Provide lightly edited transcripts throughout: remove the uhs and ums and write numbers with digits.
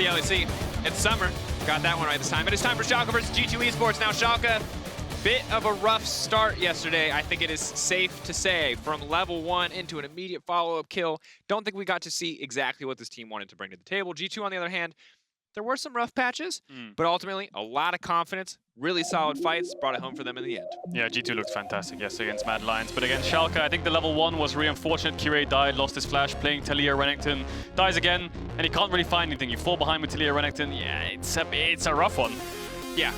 the LEC. It's summer. Got that one right this time. It is time for Schalke versus G2 Esports. Now, Schalke, bit of a rough start yesterday. I think it is safe to say, from level 1 into an immediate follow-up kill. Don't think we got to see exactly what this team wanted to bring to the table. G2, on the other hand, there were some rough patches, but ultimately a lot of confidence, really solid fights, brought it home for them in the end. Yeah, G2 looked fantastic yesterday against Mad Lions, but against Schalke, I think the level 1 was really unfortunate. Kirei died, lost his flash, playing Talia Renekton, dies again, and he can't really find anything. You fall behind with Talia Renekton. Yeah, it's a rough one. Yeah.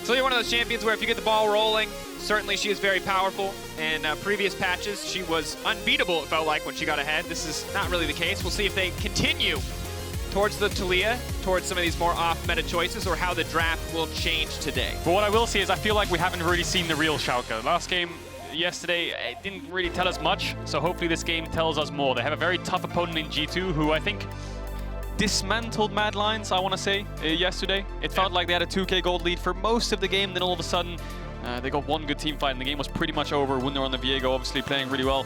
So you're one of those champions where if you get the ball rolling, certainly she is very powerful. In previous patches, she was unbeatable, it felt like, when she got ahead. This is not really the case. We'll see if they continue towards the Talia, towards some of these more off-meta choices, or how the draft will change today. But what I will say is I feel like we haven't really seen the real Schalke. Last game, yesterday, it didn't really tell us much, so hopefully this game tells us more. They have a very tough opponent in G2, who I think dismantled Mad Lions, I want to say, yesterday. It felt like they had a 2k gold lead for most of the game, then all of a sudden, they got one good team fight, and the game was pretty much over. Wunder on the Viego, obviously playing really well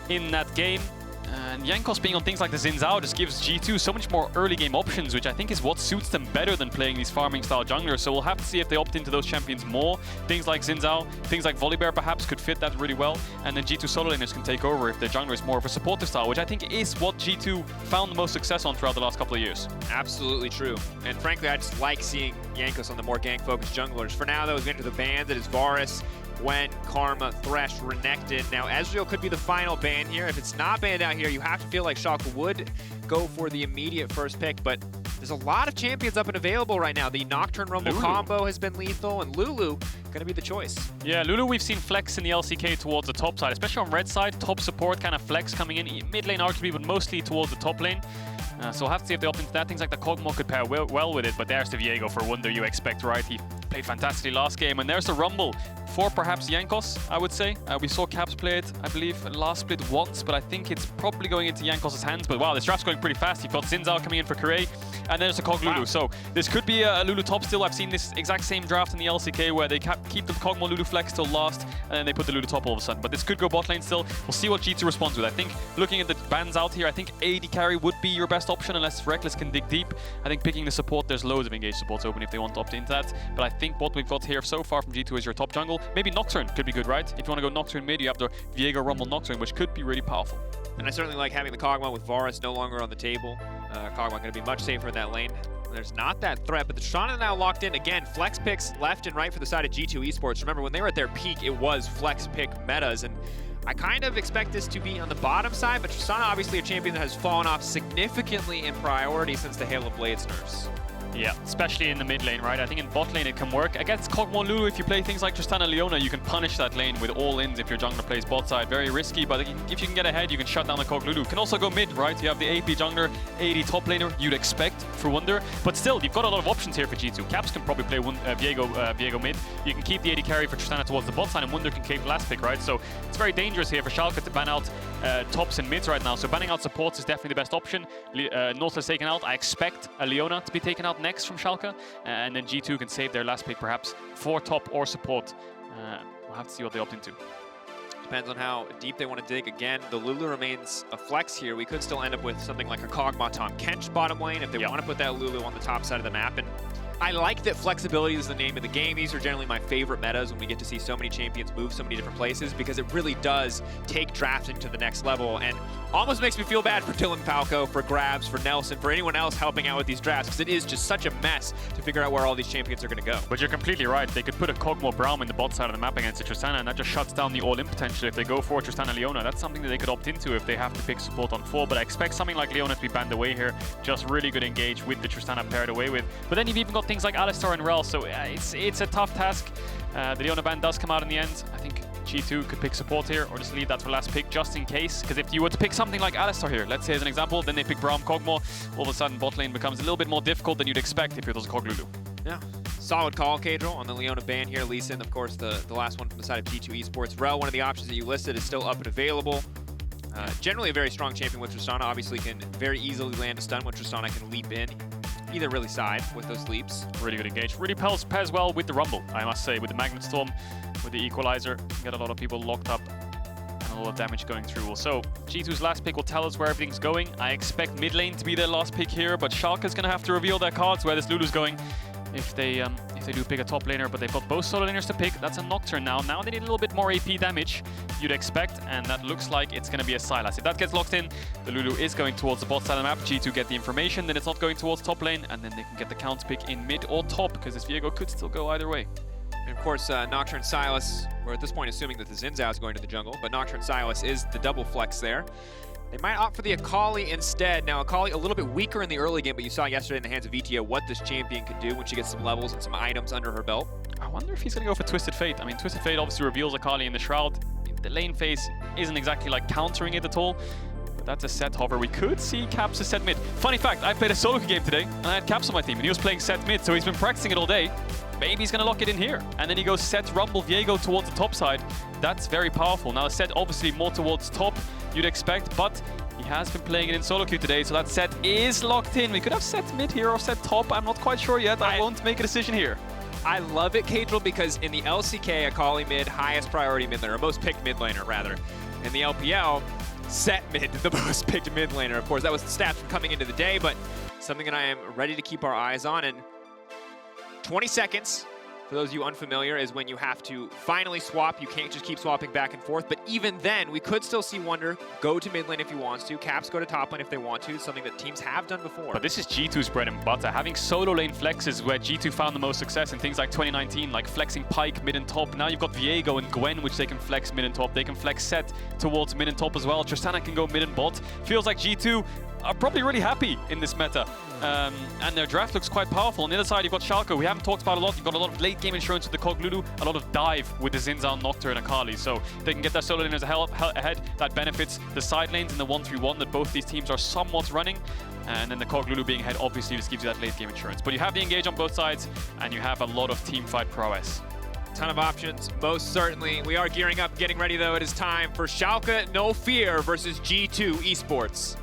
in that game. And Jankos being on things like the Zhao just gives G2 so much more early game options, which I think is what suits them better than playing these farming style junglers. So we'll have to see if they opt into those champions more. Things like Zhao, things like Volibear perhaps could fit that really well. And then G2 solo laners can take over if their jungler is more of a supportive style, which I think is what G2 found the most success on throughout the last couple of years. Absolutely true. And frankly, I just like seeing Jankos on the more gank-focused junglers. For now, though, he's going to the bans. It is Varus, Gwen, Karma, Thresh, Renekton. Now, Ezreal could be the final ban here. If it's not banned out here, you have to feel like Schalke would go for the immediate first pick, but there's a lot of champions up and available right now. The Nocturne Rumble combo has been lethal, and Lulu going to be the choice. Yeah, Lulu we've seen flex in the LCK towards the top side, especially on red side, top support kind of flex coming in, mid lane arguably, but mostly towards the top lane. So we'll have to see if they opt into that. Things like the Kog'Maw could pair well with it, but there's the Viego for Wunder, you expect, right? He played fantastically last game, and there's the Rumble for perhaps Jankos, I would say. We saw Caps play it, I believe, last split once, but I think it's probably going into Jankos' hands. But wow, this draft's going pretty fast. You've got Zhao coming in for Kirei, and there's a Kog Lulu. So this could be a Lulu top still. I've seen this exact same draft in the LCK where they keep the Kog'Maw Lulu flex till last, and then they put the Lulu top all of a sudden. But this could go bot lane still. We'll see what G2 responds with. I think looking at the bans out here, I think AD carry would be your best option unless Rekkles can dig deep. I think picking the support, there's loads of engaged supports open if they want to opt into that. But I think what we've got here so far from G2 is your top jungle. Maybe Nocturne could be good, right? If you want to go Nocturne mid, you have the Viego Rumble Nocturne, which could be really powerful. And I certainly like having the Kog'Maw with Varus no longer on the table. Kog'Maw going to be much safer in that lane. There's not that threat, but the Tristana now locked in. Again, flex picks left and right for the side of G2 Esports. Remember, when they were at their peak, it was flex pick metas, and I kind of expect this to be on the bottom side, but Tristana obviously a champion that has fallen off significantly in priority since the Halo Blades nerfs. Yeah, especially in the mid lane, right? I think in bot lane it can work. Against Kog'Maw Lulu, if you play things like Tristana Leona, you can punish that lane with all-ins if your jungler plays bot side. Very risky, but if you can get ahead, you can shut down the Kog Lulu. Can also go mid, right? You have the AP jungler, AD top laner you'd expect for Wunder. But still, you've got a lot of options here for G2. Caps can probably play Viego mid. You can keep the AD carry for Tristana towards the bot side, and Wunder can cape last pick, right? So it's very dangerous here for Schalke to ban out tops and mids right now. So banning out supports is definitely the best option. Nautilus taken out. I expect a Leona to be taken out next from Schalke. And then G2 can save their last pick perhaps for top or support. We'll have to see what they opt into. Depends on how deep they want to dig. Again, the Lulu remains a flex here. We could still end up with something like a Kog'Maw Tom Kench bottom lane if they want to put that Lulu on the top side of the map. And I like that flexibility is the name of the game. These are generally my favorite metas when we get to see so many champions move so many different places, because it really does take drafting to the next level, and almost makes me feel bad for Dylan Falco, for Grabs, for Nelson, for anyone else helping out with these drafts, because it is just such a mess to figure out where all these champions are going to go. But you're completely right. They could put a Kog'Maw Braum in the bot side of the map against the Tristana, and that just shuts down the all-in potential if they go for Tristana Leona. That's something that they could opt into if they have to pick support on 4, but I expect something like Leona to be banned away here. Just really good engage with the Tristana paired away with. But then you've even got things like Alistar and Rell, so it's a tough task. The Leona ban does come out in the end. I think G2 could pick support here, or just leave that for last pick just in case. Because if you were to pick something like Alistar here, let's say as an example, then they pick Braum Kog'Maw, all of a sudden bot lane becomes a little bit more difficult than you'd expect if it was a Kog Lulu. Yeah, solid call, Caedrel, on the Leona ban here. Lee Sin, of course, the last one from the side of G2 Esports. Rell, one of the options that you listed, is still up and available. Generally a very strong champion with Tristana. Obviously can very easily land a stun when Tristana can leap in. Either really side with those leaps. Really good engage. Really pairs well with the Rumble, I must say, with the Magnet Storm, with the Equalizer. Get a lot of people locked up. And a lot of damage going through. So G2's last pick will tell us where everything's going. I expect mid lane to be their last pick here, but Schalke's gonna have to reveal their cards where this Lulu's going. If they do pick a top laner, but they've got both solo laners to pick. That's a Nocturne now. Now they need a little bit more AP damage, you'd expect, and that looks like it's going to be a Sylas. If that gets locked in, the Lulu is going towards the bot side of the map. G2 get the information, then it's not going towards top lane, and then they can get the counter pick in mid or top, because this Viego could still go either way. And of course, Nocturne Sylas, we're at this point assuming that the Xin Zhao is going to the jungle, but Nocturne Sylas is the double flex there. They might opt for the Akali instead. Now, Akali a little bit weaker in the early game, but you saw yesterday in the hands of VTO what this champion could do when she gets some levels and some items under her belt. I wonder if he's going to go for Twisted Fate. I mean, Twisted Fate obviously reveals Akali in the Shroud. The lane phase isn't exactly like countering it at all, but that's a Sett hover. We could see Caps as Sett mid. Funny fact, I played a solo game today, and I had Caps on my team, and he was playing Sett mid, so he's been practicing it all day. Maybe he's going to lock it in here. And then he goes Sett, Rumble, Viego towards the top side. That's very powerful. Now, Sett obviously more towards top, you'd expect, but he has been playing it in solo queue today, so that Sett is locked in. We could have Sett mid here or Sett top. I'm not quite sure yet. I won't make a decision here. I love it, Caedrel, because in the LCK, Akali mid, highest priority mid laner, or most picked mid laner, rather. In the LPL, Sett mid, the most picked mid laner. Of course, that was the stats from coming into the day, but something that I am ready to keep our eyes on. And 20 seconds, for those of you unfamiliar, is when you have to finally swap. You can't just keep swapping back and forth, but even then, we could still see Wunder go to mid lane if he wants to, Caps go to top lane if they want to, something that teams have done before. But this is G2's bread and butter. Having solo lane flexes where G2 found the most success in things like 2019, like flexing Pyke mid and top. Now you've got Viego and Gwen, which they can flex mid and top. They can flex Sett towards mid and top as well. Tristana can go mid and bot. Feels like G2 are probably really happy in this meta. And their draft looks quite powerful. On the other side, you've got Schalke. We haven't talked about a lot. You've got a lot of late game insurance with the Kog Lulu, a lot of dive with the Xin Zhao, Nocturne, and Akali. So they can get their solo laners ahead. That benefits the side lanes in the 1-3-1 that both these teams are somewhat running. And then the Kog Lulu being ahead obviously just gives you that late game insurance. But you have the engage on both sides, and you have a lot of team fight prowess. Ton of options, most certainly. We are gearing up, getting ready though. It is time for Schalke No Fear versus G2 Esports.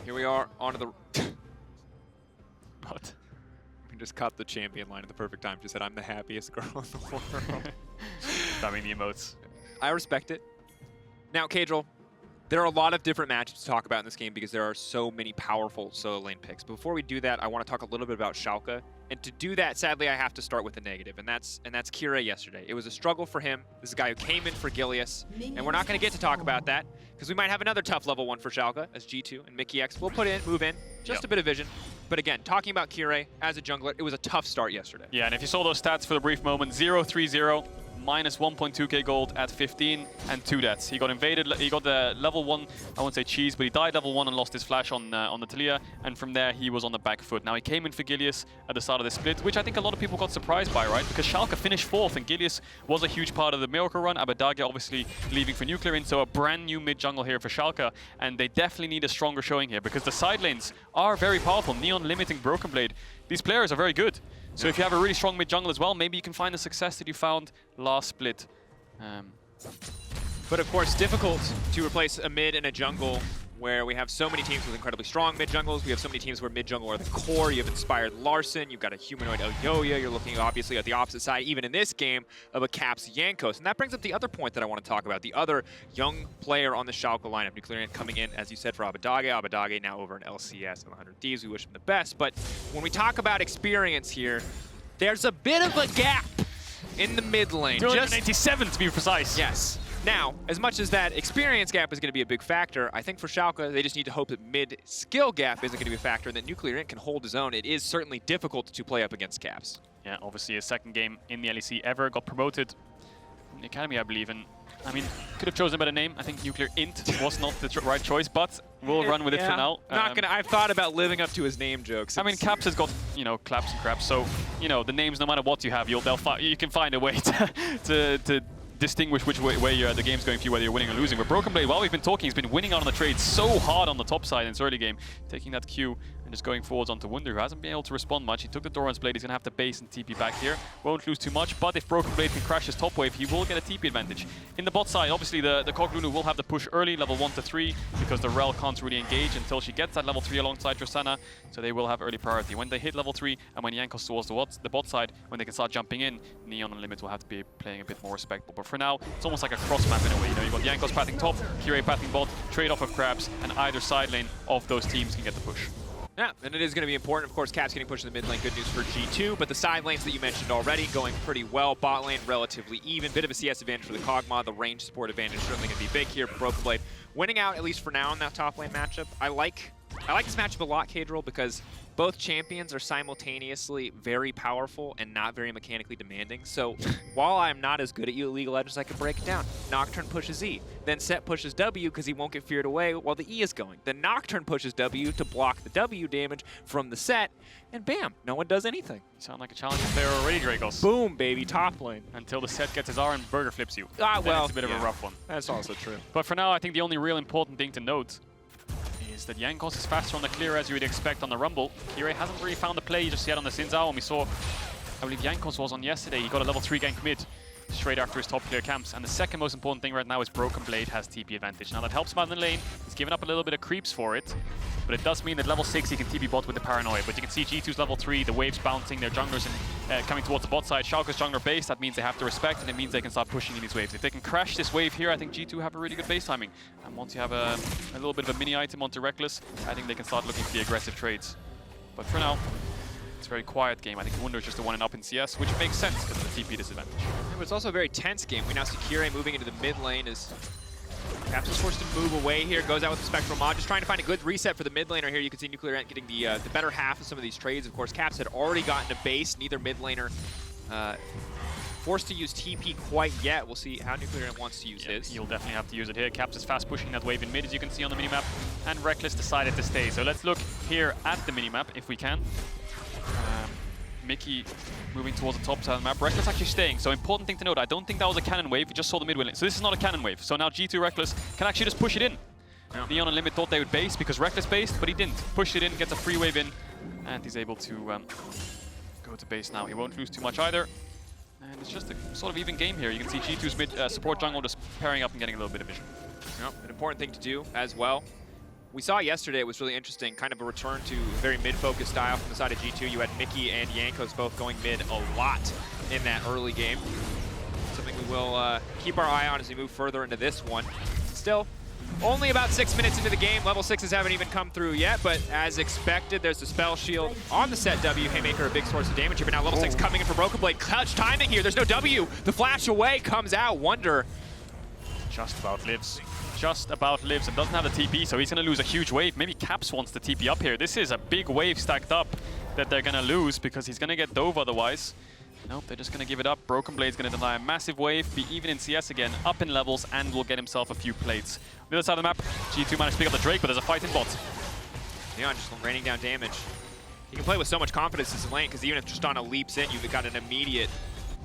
Here we are, onto the... What? We just caught the champion line at the perfect time. Just said, I'm the happiest girl in the world. I mean, the emotes. I respect it. Now, Caedrel, there are a lot of different matchups to talk about in this game because there are so many powerful solo lane picks. But before we do that, I want to talk a little bit about Schalke. And to do that, sadly, I have to start with the negative, and that's Kirei yesterday. It was a struggle for him. This is a guy who came in for Gilius, and we're not going to get to talk about that because we might have another tough level 1 for Schalke as G2 and Mikyx will move in, just a bit of vision. But again, talking about Kirei as a jungler, it was a tough start yesterday. Yeah, and if you saw those stats for the brief moment, 0-3-0, minus 1.2k gold at 15 and 2 deaths. He got invaded, he got the level 1, I won't say cheese, but he died level 1 and lost his flash on the Talia, and from there he was on the back foot. Now he came in for Gilius at the start of the split, which I think a lot of people got surprised by, right? Because Schalke finished 4th and Gilius was a huge part of the Miracle run. Abadage obviously leaving for NUCLEARINT, so a brand new mid jungle here for Schalke, and they definitely need a stronger showing here because the side lanes are very powerful. Neon limiting BrokenBlade. These players are very good. So if you have a really strong mid jungle as well, maybe you can find the success that you found last split. But of course, difficult to replace a mid and a jungle where we have so many teams with incredibly strong mid jungles. We have so many teams where mid jungle are the core. You have inspired Larson. You've got a humanoid Elyoya. You're looking obviously at the opposite side, even in this game, of a Caps Jankos. And that brings up the other point that I want to talk about. The other young player on the Schalke lineup, NUCLEARINT coming in, as you said, for Abadage. Abadage now over in LCS and 100 Thieves. We wish him the best. But when we talk about experience here, there's a bit of a gap in the mid lane. 287 to be precise. Yes. Now, as much as that experience gap is going to be a big factor, I think for Schalke, they just need to hope that mid-skill gap isn't going to be a factor and that NUCLEARINT can hold his own. It is certainly difficult to play up against Caps. Yeah, obviously his second game in the LEC ever, got promoted in the Academy, I believe, and I mean, could have chosen a better name. I think NUCLEARINT was not the right choice, but we'll run with it for now. I've thought about living up to his name jokes. I mean, Caps has got, you know, claps and craps, so, you know, the names, no matter what you have, you can find a way to distinguish which way the game's going for you, whether you're winning or losing. But BrokenBlade, while we've been talking, he's been winning out on the trade so hard on the top side in this early game, taking that Q and just going forwards onto Wunder, who hasn't been able to respond much. He took the Doran's Blade, he's going to have to base and TP back here. Won't lose too much, but if BrokenBlade can crash his top wave, he will get a TP advantage. In the bot side, obviously the Lulu will have the push early, level 1 to 3, because the Rell can't really engage until she gets that level 3 alongside Tristana, so they will have early priority. When they hit level 3 and when Jankos towards the bot side, when they can start jumping in, Neon and Limit will have to be playing a bit more respectable. But for now, it's almost like a cross map in a way. You know, you've got Jankos pathing top, Kirei pathing bot, trade-off of crabs, and either side lane of those teams can get the push. Yeah, and it is going to be important. Of course, Cap's getting pushed in the mid lane. Good news for G2, but the side lanes that you mentioned already going pretty well. Bot lane relatively even. Bit of a CS advantage for the Kog'Maw. The range support advantage certainly going to be big here for BrokenBlade. Winning out, at least for now, in that top lane matchup. I like this matchup a lot, Caedrel, because both champions are simultaneously very powerful and not very mechanically demanding. So while I'm not as good at you at League of Legends, I can break it down. Nocturne pushes E. Then Sett pushes W because he won't get feared away while the E is going. Then Nocturne pushes W to block the W damage from the Sett. And bam, no one does anything. You sound like a challenger player already, Drakos. Boom, baby, top lane. Until the Sett gets his R and burger flips you. Ah, well, it's a bit of a rough one. That's also true. But for now, I think the only real important thing to note is that Jankos is faster on the clear as you would expect on the Rumble. Kirei hasn't really found the play just yet on the Zhao, and we saw, I believe Jankos was on yesterday, he got a level 3 gank mid straight after his top clear camps. And the second most important thing right now is BrokenBlade has TP advantage. Now that helps him out in the lane, he's given up a little bit of creeps for it, but it does mean that level 6 he can TP bot with the Paranoia. But you can see G2's level 3, the waves bouncing, their junglers coming towards the bot side. Schalke's jungler base, that means they have to respect, and it means they can start pushing in these waves. If they can crash this wave here, I think G2 have a really good base timing. And once you have a little bit of a mini item onto Rekkles, I think they can start looking for the aggressive trades. But for now, it's a very quiet game. I think Wunder is just the one and up in CS, which makes sense because of the TP disadvantage. Yeah, but it's also a very tense game. We now see Kirei moving into the mid lane as Caps is forced to move away here, goes out with the Spectral Mod, just trying to find a good reset for the mid laner here. You can see NUCLEARINT getting the better half of some of these trades. Of course, Caps had already gotten a base, neither mid laner forced to use TP quite yet. We'll see how NUCLEARINT wants to use his. He'll definitely have to use it here. Caps is fast pushing that wave in mid, as you can see on the minimap, and Rekkles decided to stay. So let's look here at the minimap, if we can. Mikyx moving towards the top side of the map. Rekkles actually staying. So important thing to note, I don't think that was a cannon wave. We just saw the mid lane. So this is not a cannon wave. So now G2 Rekkles can actually just push it in. Yeah. Neon and Limit thought they would base because Rekkles based, but he didn't. Pushed it in, gets a free wave in, and he's able to go to base now. He won't lose too much either. And it's just a sort of even game here. You can see G2's mid support jungle just pairing up and getting a little bit of vision. Yep. An important thing to do as well. We saw yesterday, it was really interesting, kind of a return to a very mid-focused style from the side of G2. You had Mikyx and Jankos both going mid a lot in that early game. Something we will keep our eye on as we move further into this one. Still, only about 6 minutes into the game. Level 6s haven't even come through yet, but as expected, there's the spell shield on the Sett W. Haymaker, a big source of damage here, but now level 6 coming in for BrokenBlade. Clutch timing here. There's no W. The flash away comes out. Wunder just about lives. Just about lives and doesn't have the TP, so he's going to lose a huge wave. Maybe Caps wants the TP up here. This is a big wave stacked up that they're going to lose because he's going to get dove otherwise. Nope, they're just going to give it up. BrokenBlade's going to deny a massive wave, be even in CS again, up in levels, and will get himself a few plates. On the other side of the map, G2 managed to pick up the Drake, but there's a fight in bot. Neon just raining down damage. You can play with so much confidence this lane because even if Tristana leaps in, you've got an immediate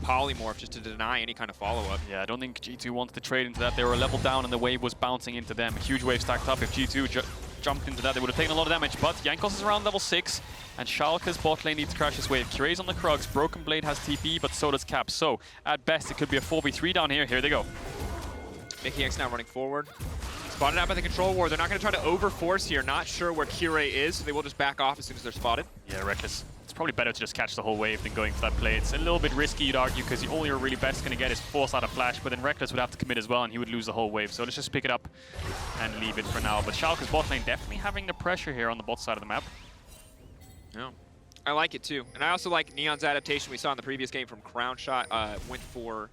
polymorph just to deny any kind of follow-up. Yeah, I don't think G2 wanted to trade into that. They were a level down and the wave was bouncing into them. A huge wave stacked up. If G2 jumped into that, they would have taken a lot of damage. But Jankos is around level 6, and Schalke's bot lane needs to crash this wave. Kirei's on the Krugs. BrokenBlade has TP, but so does Cap. So, at best, it could be a 4v3 down here. Here they go. Mikyx now running forward. Spotted out by the control ward. They're not going to try to overforce here. Not sure where Kirei is, so they will just back off as soon as they're spotted. Yeah, Rekkles. It's probably better to just catch the whole wave than going for that play. It's a little bit risky, you'd argue, because all you're really best going to get is force out a flash, but then Rekkles would have to commit as well, and he would lose the whole wave. So let's just pick it up and leave it for now. But Schalke's bot lane definitely having the pressure here on the bot side of the map. Yeah, I like it too. And I also like Neon's adaptation we saw in the previous game from Crown Shot. Went for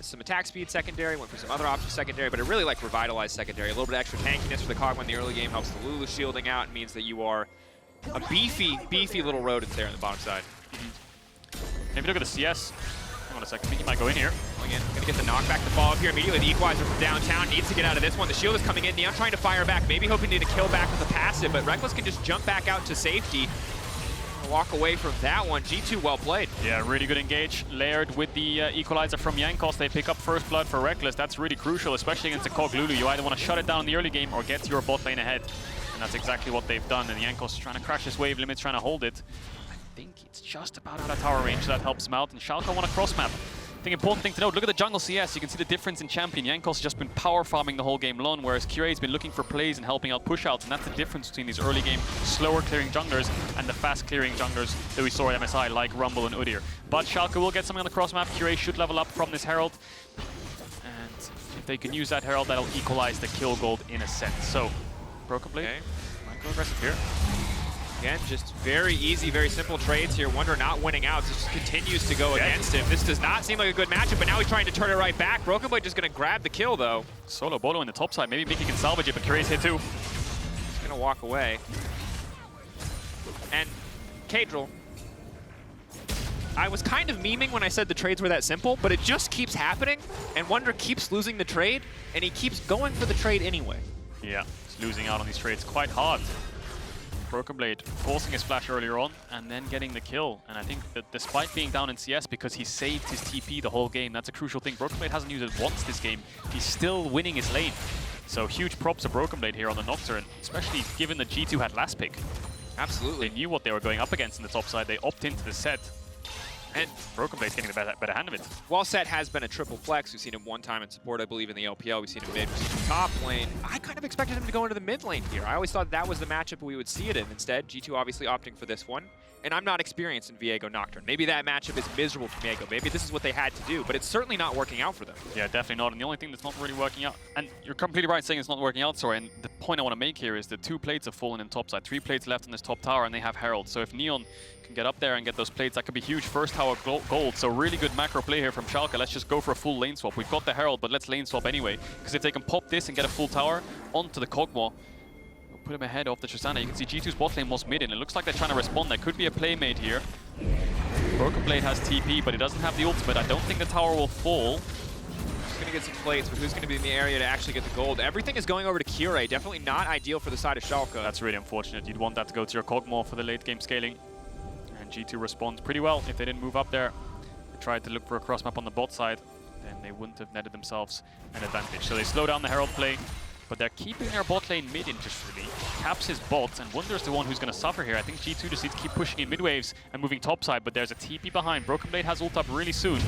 some attack speed secondary, went for some other options secondary, but it really like revitalized secondary. A little bit extra tankiness for the Kog'Maw in the early game helps the Lulu shielding out. It means that you are a beefy little rodent there on the bottom side. Maybe look at the CS. Hang on a second, I think he might go in here. Going in, gonna get the knockback to fall up here immediately. The Equalizer from downtown needs to get out of this one. The shield is coming in. Neon trying to fire back, maybe hoping to get a kill back with a passive, but Rekkles can just jump back out to safety. Walk away from that one. G2 well played. Yeah, really good engage. Layered with the equalizer from Jankos. They pick up first blood for Rekkles. That's really crucial, especially against a Kog Lulu. You either want to shut it down in the early game or get your bot lane ahead. And that's exactly what they've done. And Jankos is trying to crash his wave limit, trying to hold it. I think it's just about out of tower range, so that helps him out. And Schalke want a cross map. I think important thing to note, look at the jungle CS. You can see the difference in champion. Jankos has just been power farming the whole game long, whereas Kirei's been looking for plays and helping out push outs, and that's the difference between these early game slower clearing junglers and the fast clearing junglers that we saw at MSI like Rumble and Udyr. But Schalke will get something on the cross map. Kirei should level up from this Herald, and if they can use that Herald, that'll equalize the kill gold in a set. So, BrokenBlade might go aggressive here. Again, just very easy, very simple trades here. Wunder not winning out, so just continues to go against him. This does not seem like a good matchup, but now he's trying to turn it right back. BrokenBlade just going to grab the kill, though. Solo Bolo in the top side. Maybe Mikyx can salvage it, but Kirei's hit too. He's going to walk away. And Caedrel, I was kind of memeing when I said the trades were that simple, but it just keeps happening, and Wunder keeps losing the trade, and he keeps going for the trade anyway. Yeah, he's losing out on these trades quite hard. BrokenBlade forcing his flash earlier on and then getting the kill. And I think that despite being down in CS, because he saved his TP the whole game, that's a crucial thing. BrokenBlade hasn't used it once this game. He's still winning his lane. So huge props to BrokenBlade here on the Nocturne, especially given that G2 had last pick. Absolutely. They knew what they were going up against in the top side. They opt into the Sett. And BrokenBlade's getting the better hand of it. While Sett has been a triple flex, we've seen him one time in support, I believe, in the LPL. We've seen him mid, we've seen him top lane. I kind of expected him to go into the mid lane here. I always thought that was the matchup we would see it in. Instead, G2 obviously opting for this one. And I'm not experienced in Viego Nocturne. Maybe that matchup is miserable for Viego. Maybe this is what they had to do, but it's certainly not working out for them. Yeah, definitely not. And the only thing that's not really working out, and you're completely right saying it's not working out, sorry, and the point I want to make here is the 2 plates have fallen in top side, 3 plates left in this top tower, and they have Herald. So if Neon can get up there and get those plates, that could be huge. First tower gold, so really good macro play here from Schalke. Let's just go for a full lane swap. We've got the Herald, but let's lane swap anyway, because if they can pop this and get a full tower onto the Kog'Maw, put him ahead of the Tristana. You can see G2's bot lane was mid, and it looks like they're trying to respond. There could be a play made here. BrokenBlade has TP, but he doesn't have the ultimate. I don't think the tower will fall. He's going to get some plates, but who's going to be in the area to actually get the gold? Everything is going over to Kirei. Definitely not ideal for the side of Schalke. That's really unfortunate. You'd want that to go to your Kog'Maw for the late game scaling. And G2 responds pretty well. If they didn't move up there, they tried to look for a cross map on the bot side, then they wouldn't have netted themselves an advantage. So they slow down the Herald play. But they're keeping their bot lane mid, interestingly. Caps his bots, and Wunder's the one who's going to suffer here. I think G2 just needs to keep pushing in mid waves and moving topside, but there's a TP behind. BrokenBlade has ult up really soon.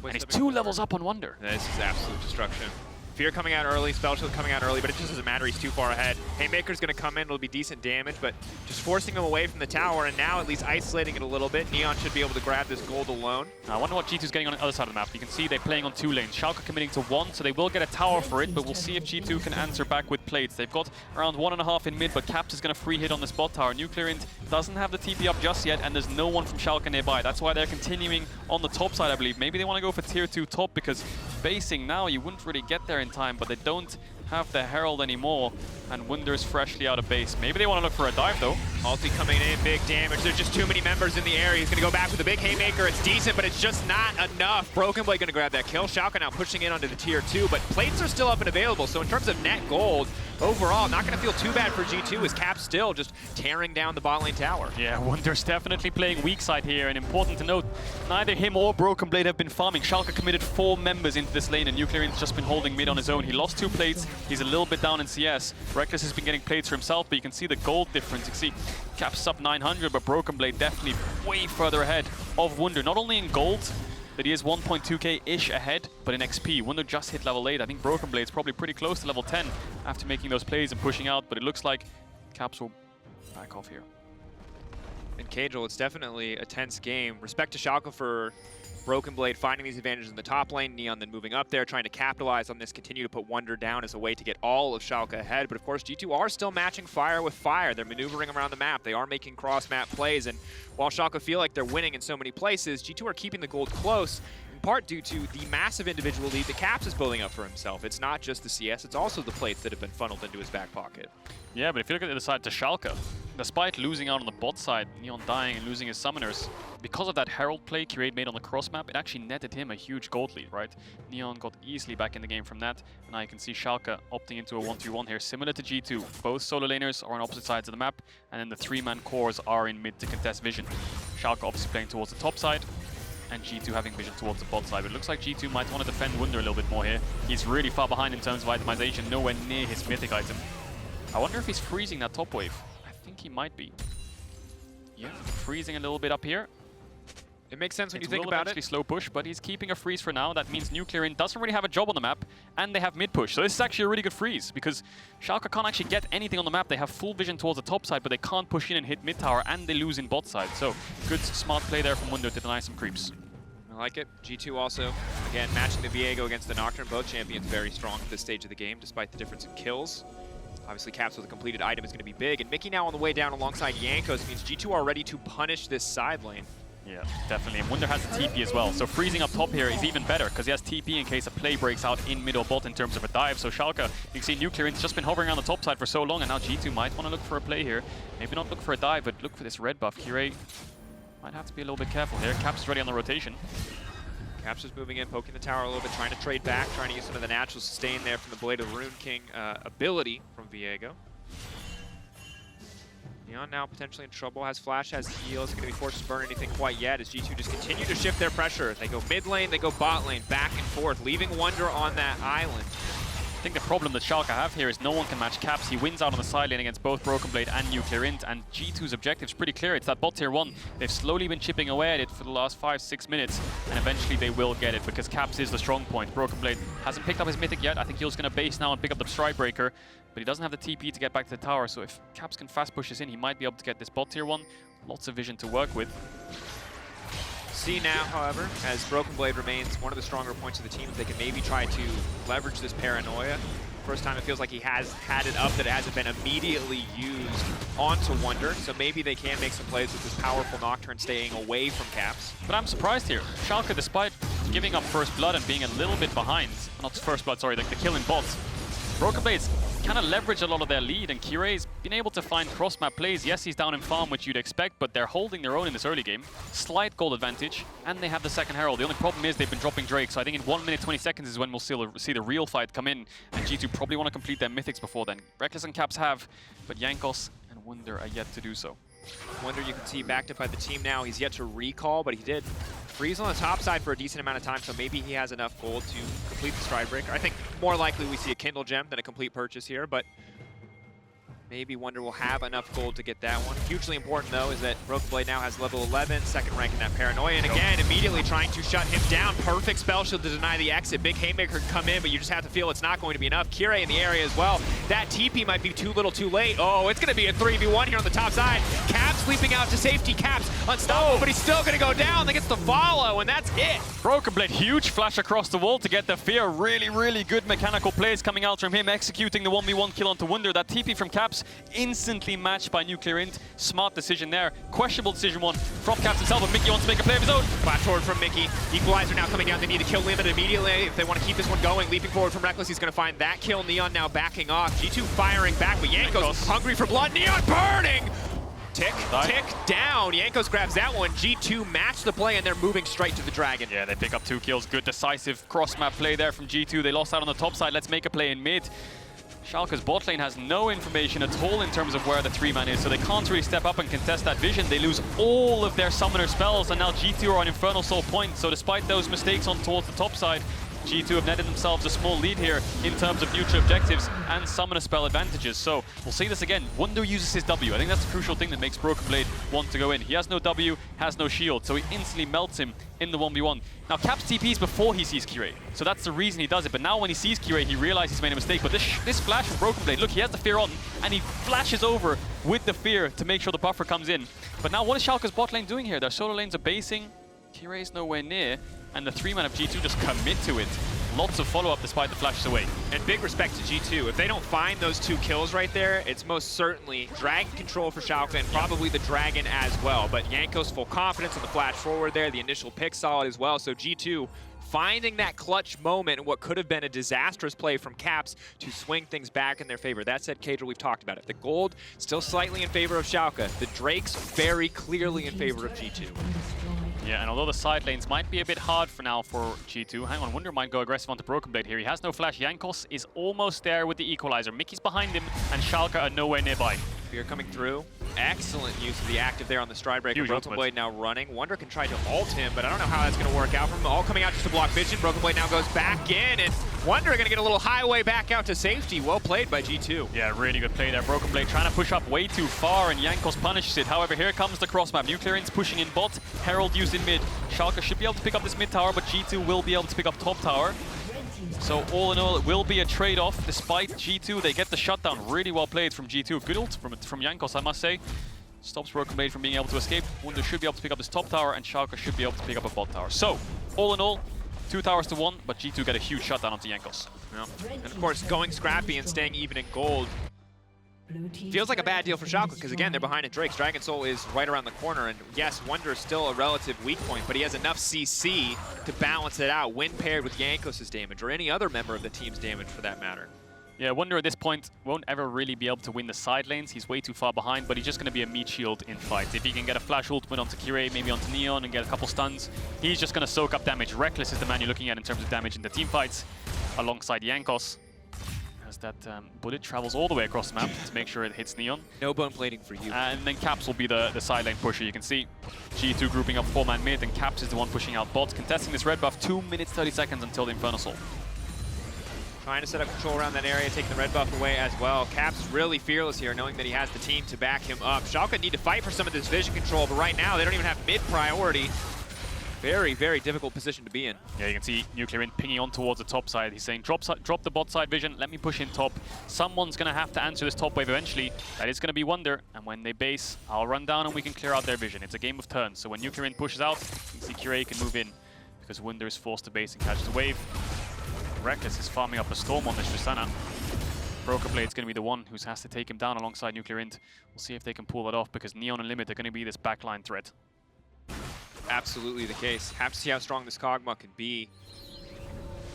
And he's 2 levels up on Wunder. This is absolute destruction. Fear coming out early, Spell Shield coming out early, but it just doesn't matter, he's too far ahead. Haymaker's gonna come in, it'll be decent damage, but just forcing him away from the tower, and now at least isolating it a little bit. Neon should be able to grab this gold alone. Now, I wonder what G2's getting on the other side of the map. You can see they're playing on 2 lanes. Schalke committing to 1, so they will get a tower for it, but we'll see if G2 can answer back with plates. They've got around 1.5 in mid, but Caps is gonna free hit on this bot tower. NUCLEARINT doesn't have the TP up just yet, and there's no one from Schalke nearby. That's why they're continuing on the top side, I believe. Maybe they want to go for tier 2 top, because basing now, you wouldn't really get there in time, but they don't have the Herald anymore, and Wunder's freshly out of base. Maybe they want to look for a dive, though. Ulti coming in, big damage. There's just too many members in the area. He's going to go back with a big Haymaker. It's decent, but it's just not enough. BrokenBlade going to grab that kill. Schalke now pushing in onto the tier 2, but plates are still up and available, so in terms of net gold, overall, not going to feel too bad for G2 as Cap still just tearing down the bot lane tower. Yeah, Wunder's definitely playing weak side here, and important to note, neither him or BrokenBlade have been farming. Schalke committed 4 members into this lane, and NUCLEARINT's just been holding mid on his own. He lost 2 plates. He's a little bit down in CS. Rekkles has been getting plates for himself, but you can see the gold difference. You can see Cap's up 900, but BrokenBlade definitely way further ahead of Wunder. Not only in gold, that he is 1.2k-ish ahead, but in XP. Wunder just hit level 8. I think BrokenBlade's probably pretty close to level 10 after making those plays and pushing out, but it looks like Caps will back off here. In Caedrel, it's definitely a tense game. Respect to Schalke for BrokenBlade finding these advantages in the top lane. Neon then moving up there, trying to capitalize on this, continue to put Wunder down as a way to get all of Schalke ahead. But of course, G2 are still matching fire with fire. They're maneuvering around the map. They are making cross-map plays. And while Schalke feel like they're winning in so many places, G2 are keeping the gold close, in part due to the massive individual lead that Caps is building up for himself. It's not just the CS, it's also the plates that have been funneled into his back pocket. Yeah, but if you look at the other side to Schalke, Despite losing out on the bot side, Neon dying and losing his summoners, because of that Herald play Kirei made on the cross map, it actually netted him a huge gold lead, right? Neon got easily back in the game from that, and now you can see Schalke opting into a 1v1 here, similar to G2. Both solo laners are on opposite sides of the map, and then the 3-man cores are in mid to contest vision. Schalke obviously playing towards the top side, and G2 having vision towards the bot side. But it looks like G2 might want to defend Wunder a little bit more here. He's really far behind in terms of itemization, nowhere near his mythic item. I wonder if he's freezing that top wave. I think he might be. Yeah, freezing a little bit up here. It makes sense when you It think will about eventually it. slow push, but he's keeping a freeze for now. That means NUCLEARINT doesn't really have a job on the map, and they have mid push. So this is actually a really good freeze, because Schalke can't actually get anything on the map. They have full vision towards the top side, but they can't push in and hit mid tower, and they lose in bot side. So good, smart play there from Wunder to deny some creeps. I like it. G2 also, again, matching the Viego against the Nocturne. Both champions very strong at this stage of the game, despite the difference in kills. Obviously, Caps with a completed item is going to be big. And Mikyx now on the way down alongside Jankos means G2 are ready to punish this side lane. Yeah, definitely. And Wunder has the TP as well. So freezing up top here is even better, because he has TP in case a play breaks out in mid or bot in terms of a dive. So Schalke, you can see NUCLEARINT's just been hovering on the top side for so long, and now G2 might want to look for a play here. Maybe not look for a dive, but look for this red buff. Kirei might have to be a little bit careful here. Caps is ready on the rotation. Caps is moving in, poking the tower a little bit, trying to trade back, trying to use some of the natural sustain there from the Blade of the Rune King ability from Viego. Neon now potentially in trouble, has flash, has heal, isn't going to be forced to burn anything quite yet as G2 just continue to shift their pressure. They go mid lane, they go bot lane, back and forth, leaving Wunder on that island. I think the problem that Schalke have here is no one can match Caps. He wins out on the side lane against both BrokenBlade and NUCLEARINT, and G2's objective is pretty clear. It's that bot tier 1. They've slowly been chipping away at it for the last 5-6 minutes, and eventually they will get it because Caps is the strong point. BrokenBlade hasn't picked up his mythic yet. I think he's going to base now and pick up the Stride Breaker, but he doesn't have the TP to get back to the tower, so if Caps can fast push this in, he might be able to get this bot tier 1. Lots of vision to work with. See now, however, as BrokenBlade remains one of the stronger points of the team, if they can maybe try to leverage this paranoia. First time it feels like he has had it up that it hasn't been immediately used onto Wunder, so maybe they can make some plays with this powerful Nocturne staying away from Caps. But I'm surprised here. Schalke, despite giving up first blood and being a little bit behind, not first blood, sorry, the kill in bots, BrokenBlade's kind of leveraged a lot of their lead, and Kirei's been able to find cross-map plays. Yes, he's down in farm, which you'd expect, but they're holding their own in this early game. Slight gold advantage, and they have the second Herald. The only problem is they've been dropping Drake, so I think in 1 minute 20 seconds is when we'll see the real fight come in, and G2 probably want to complete their mythics before then. Rekkles and Caps have, but Jankos and Wunder are yet to do so. Wunder, you can see backed up by the team now. He's yet to recall, but he did freeze on the top side for a decent amount of time, so maybe he has enough gold to complete the Stride Breaker. I think more likely we see a Kindle Gem than a complete purchase here, but maybe Wunder will have enough gold to get that one. Hugely important, though, is that BrokenBlade now has level 11, second rank in that Paranoia, and again, immediately trying to shut him down. Perfect spell shield to deny the exit. Big Haymaker can come in, but you just have to feel it's not going to be enough. Kirei in the area as well. That TP might be too little too late. Oh, it's going to be a 3v1 here on the top side. Caps leaping out to safety. Caps unstoppable, but he's still going to go down. Then gets the follow, and that's it. BrokenBlade, huge flash across the wall to get the fear. Really, really good mechanical plays coming out from him, executing the 1v1 kill onto Wunder. That TP from Caps instantly matched by NUCLEARINT. Smart decision there. Questionable decision one from Caps himself, but Mikyx wants to make a play of his own. Flash forward from Mikyx. Equalizer now coming down. They need to kill limit immediately if they want to keep this one going. Leaping forward from Rekkles. He's going to find that kill. Neon now backing off. G2 firing back, but Jankos hungry for blood. Neon burning! Tick down. Jankos grabs that one. G2 match the play, and they're moving straight to the Dragon. Yeah, they pick up 2 kills. Good decisive cross-map play there from G2. They lost out on the top side. Let's make a play in mid. Schalke's bot lane has no information at all in terms of where the 3-man is, so they can't really step up and contest that vision. They lose all of their summoner spells, and now G2 are on Infernal Soul point. So despite those mistakes on towards the top side, G2 have netted themselves a small lead here in terms of future objectives and summoner spell advantages. So we'll see this again. Wunder uses his W. I think that's the crucial thing that makes BrokenBlade want to go in. He has no W, has no shield, so he instantly melts him in the 1v1. Now Caps TPs before he sees Kirei, so that's the reason he does it. But now when he sees Kirei, he realizes he's made a mistake. But this flash from BrokenBlade, look, he has the fear on, and he flashes over with the fear to make sure the buffer comes in. But now what is Schalke's bot lane doing here? Their solo lanes are basing, Kirei's nowhere near, and the 3-man of G2 just commit to it. Lots of follow-up despite the flashes away. And big respect to G2. If they don't find those 2 kills right there, it's most certainly Dragon control for Schalke and probably the Dragon as well. But Jankos full confidence on the flash forward there. The initial pick solid as well. So G2 finding that clutch moment in what could have been a disastrous play from Caps to swing things back in their favor. That said, Caedrel, we've talked about it. The gold still slightly in favor of Schalke. The Drakes very clearly in favor of G2. Yeah, and although the side lanes might be a bit hard for now for G2, hang on, Wunder might go aggressive onto BrokenBlade here. He has no flash. Jankos is almost there with the equalizer. Mikyx behind him, and Schalke are nowhere nearby. Fear coming through. Excellent use of the active there on the stride breaker. BrokenBlade now running. Wunder can try to ult him, but I don't know how that's going to work out from him. All coming out just to block vision. BrokenBlade now goes back in, and Wunder going to get a little highway back out to safety. Well played by G2. Yeah, really good play there. BrokenBlade trying to push up way too far, and Jankos punishes it. However, here comes the cross map. NUCLEARINT's pushing in bot. Herald used in mid. Schalke should be able to pick up this mid tower, but G2 will be able to pick up top tower. So all in all, it will be a trade-off. Despite G2, they get the shutdown. Really well played from G2. Good ult from Jankos, I must say. Stops BrokenBlade from being able to escape. Wunder should be able to pick up this top tower, and Schalke should be able to pick up a bot tower. So, all in all, 2 towers to 1, but G2 get a huge shutdown onto Jankos. Yeah. And of course, going scrappy and staying even in gold feels like a bad deal for Schalke, because again, they're behind in Drakes. Dragon Soul is right around the corner, and yes, Wunder is still a relative weak point, but he has enough CC to balance it out when paired with Jankos' damage, or any other member of the team's damage for that matter. Yeah, Wunder at this point won't ever really be able to win the side lanes. He's way too far behind, but he's just going to be a meat shield in fights. If he can get a flash ultimate onto Kirei, maybe onto Neon, and get a couple stuns, he's just going to soak up damage. Rekkles is the man you're looking at in terms of damage in the team fights, alongside Jankos. As that bullet travels all the way across the map to make sure it hits Neon. No bone plating for you. And then Caps will be the side lane pusher. You can see G2 grouping up 4-man mid, and Caps is the one pushing out bots, contesting this red buff 2 minutes 30 seconds until the Infernal Soul. Trying to set up control around that area, taking the red buff away as well. Caps really fearless here, knowing that he has the team to back him up. Schalke need to fight for some of this vision control, but right now they don't even have mid priority. Very, very difficult position to be in. Yeah, you can see NUCLEARINT pinging on towards the top side. He's saying, drop the bot side vision, let me push in top. Someone's going to have to answer this top wave eventually. That is going to be Wunder, and when they base, I'll run down and we can clear out their vision. It's a game of turns, so when NUCLEARINT pushes out, you can see Kirei can move in, because Wunder is forced to base and catch the wave. Rekkles is farming up a storm on this Tristana. BrokenBlade's going to be the one who has to take him down alongside NUCLEARINT. We'll see if they can pull that off, because Neon and Limit are going to be this backline threat. Absolutely the case. Have to see how strong this Kog'Maw can be.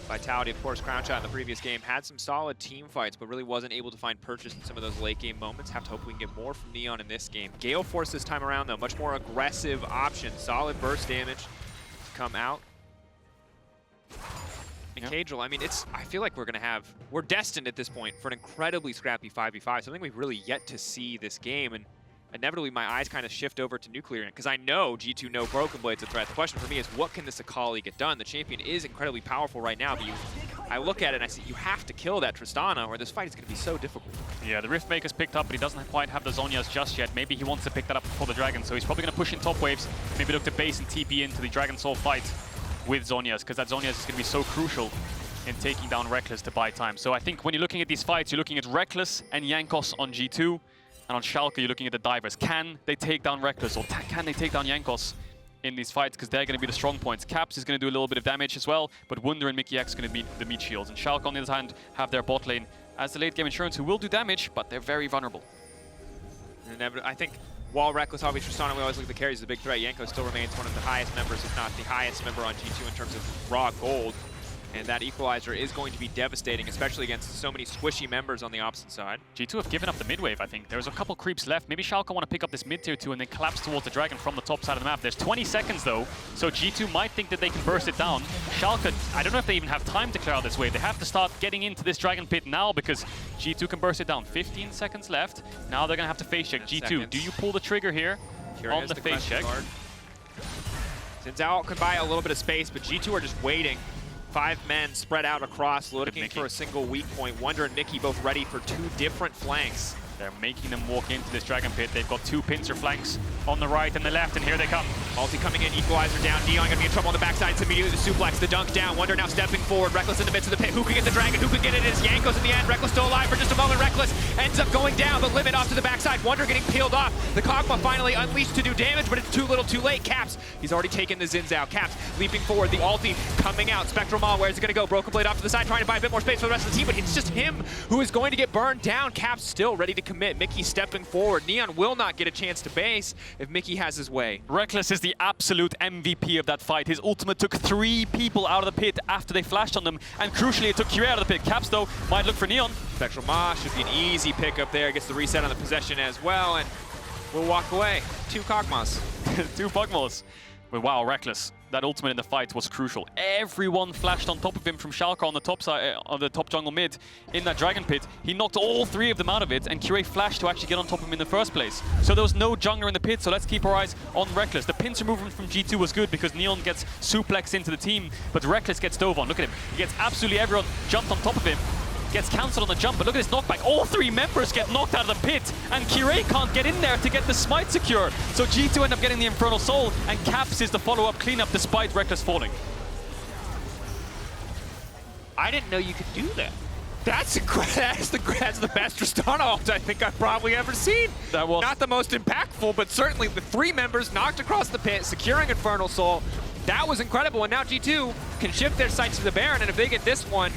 Vitality, of course, Crown Shot in the previous game had some solid team fights, but really wasn't able to find purchase in some of those late game moments. Have to hope we can get more from Neon in this game. Gale Force this time around, though, much more aggressive option. Solid burst damage to come out. And Caedrel, I mean, I feel like we're destined at this point for an incredibly scrappy 5v5, something we've really yet to see this game, and inevitably my eyes kind of shift over to NUCLEARINT, because I know G2 know BrokenBlade's a threat. The question for me is, what can this Akali get done? The champion is incredibly powerful right now, but I look at it and I see you have to kill that Tristana, or this fight is going to be so difficult. Yeah, the Riftmaker's picked up, but he doesn't quite have the Zhonya's just yet. Maybe he wants to pick that up before the Dragon, so he's probably going to push in top waves, maybe look to base and TP into the Dragon Soul fight with Zhonya's, because that Zhonya's is going to be so crucial in taking down Rekkles to buy time. So I think when you're looking at these fights, you're looking at Rekkles and Jankos on G2, and on Schalke, you're looking at the divers. Can they take down Rekkles, or can they take down Jankos in these fights? Because they're going to be the strong points. Caps is going to do a little bit of damage as well, but Wunder and Mikyx are going to be the meat shields. And Schalke, on the other hand, have their bot lane as the late game insurance, who will do damage, but they're very vulnerable. And I think while Rekkles, obviously Tristana, we always look at the carries as a big threat. Jankos still remains one of the highest members, if not the highest member on G2 in terms of raw gold. And that equalizer is going to be devastating, especially against so many squishy members on the opposite side. G2 have given up the mid wave, I think. There's a couple creeps left. Maybe Schalke want to pick up this mid tier 2 and then collapse towards the Dragon from the top side of the map. There's 20 seconds though, so G2 might think that they can burst it down. Schalke, I don't know if they even have time to clear out this wave. They have to start getting into this Dragon pit now, because G2 can burst it down. 15 seconds left. Now they're going to have to face check. G2, seconds. Do you pull the trigger here on the face check? Zhao can buy a little bit of space, but G2 are just waiting. 5 men spread out across, looking for a single weak point. Wunder and Mikyx both ready for 2 different flanks. They're making them walk into this Dragon pit. They've got 2 pincer flanks on the right and the left, and here they come. Multi coming in, equalizer down. Neon gonna be in trouble on the backside. It's immediately the suplex, the dunk down. Wunder now stepping forward. Rekkles in the midst of the pit. Who can get the Dragon? Who can get it? It's Jankos in the end. Rekkles still alive for just a moment. Rekkles ends up going down, but Limit off to the backside. Wunder getting peeled off. The Kog'Maw finally unleashed to do damage, but it's too little too late. Caps, he's already taken the Zins out. Caps leaping forward. The ulti coming out. Spectral Maw, where's it gonna go? BrokenBlade off to the side, trying to buy a bit more space for the rest of the team, but it's just him who is going to get burned down. Caps still ready to commit. Mikyx stepping forward. Neon will not get a chance to base. if Mikyx has his way. Rekkles is the absolute MVP of that fight. His ultimate took 3 people out of the pit after they flashed on them, and crucially it took Kirei out of the pit. Caps though might look for Neon. Spectral Maw should be an easy pickup there, gets the reset on the possession as well, and we'll walk away. 2 Kog'Maws. 2 Kog'Maws. But wow, Rekkles, that ultimate in the fight was crucial. Everyone flashed on top of him from Schalke on the top side, on the top jungle mid in that Dragon Pit. He knocked all 3 of them out of it, and Kirei flashed to actually get on top of him in the first place. So there was no jungler in the pit, so let's keep our eyes on Rekkles. The pincer movement from G2 was good because Neon gets suplexed into the team, but Rekkles gets dove on. Look at him. He gets absolutely everyone jumped on top of him. Gets cancelled on the jump, but look at his knockback. All 3 members get knocked out of the pit, and Kirei can't get in there to get the smite secure. So G2 end up getting the Infernal Soul, and Caps is the follow-up cleanup despite Rekkles falling. I didn't know you could do that. That's the best Tristana ult I think I've probably ever seen. That was not the most impactful, but certainly the 3 members knocked across the pit, securing Infernal Soul. That was incredible, and now G2 can shift their sights to the Baron, and if they get this one,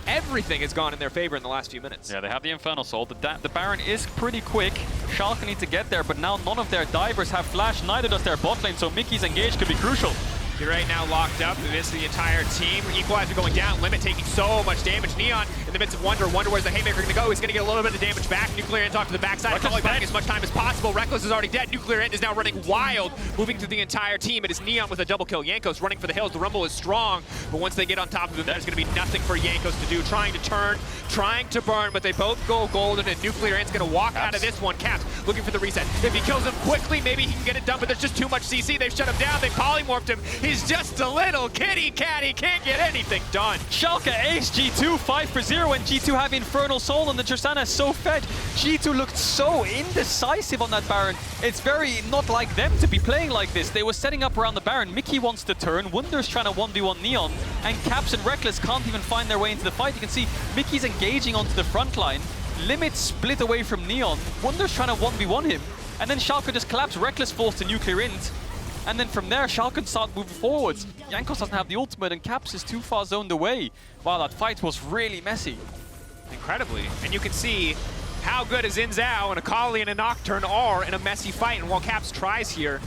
everything has gone in their favor in the last few minutes. Yeah, they have the Infernal Soul. The Baron is pretty quick. Schalke need to get there, but now none of their divers have flash, neither does their bot lane, so Mikyx engage could be crucial. Kirei now locked up amidst the entire team. Equalizer going down, Limit taking so much damage. Neon in the midst of Wunder. Wunder, where's the Haymaker going to go? He's going to get a little bit of damage back. NUCLEARINT off to the backside, calling back as much time as possible. Rekkles is already dead. NUCLEARINT is now running wild, moving through the entire team. It is Neon with a double kill. Jankos running for the hills. The Rumble is strong, but once they get on top of him, there's going to be nothing for Jankos to do. Trying to turn, trying to burn, but they both go golden, and NUCLEARINT's going to walk out of this one. Caps looking for the reset. If he kills him quickly, maybe he can get it done, but there's just too much CC. They've shut him down. They polymorphed him. He's just a little kitty cat. He can't get anything done. Schalke ace G2 5-0, and G2 have Infernal Soul, and the Tristana is so fed. G2 looked so indecisive on that Baron. It's very not like them to be playing like this. They were setting up around the Baron. Mikyx wants to turn. Wunder's trying to 1v1 Neon, and Caps and Rekkles can't even find their way into the fight. You can see Mikyx engaging onto the front line. Limit split away from Neon. Wunder's trying to 1v1 him, and then Schalke just collapse. Rekkles falls to NUCLEARINT. And then from there, Schalke can start moving forwards. Jankos doesn't have the ultimate, and Caps is too far zoned away. Wow, that fight was really messy. Incredibly. And you can see how good as Zhao and Akali and a Nocturne are in a messy fight. And while Caps tries here,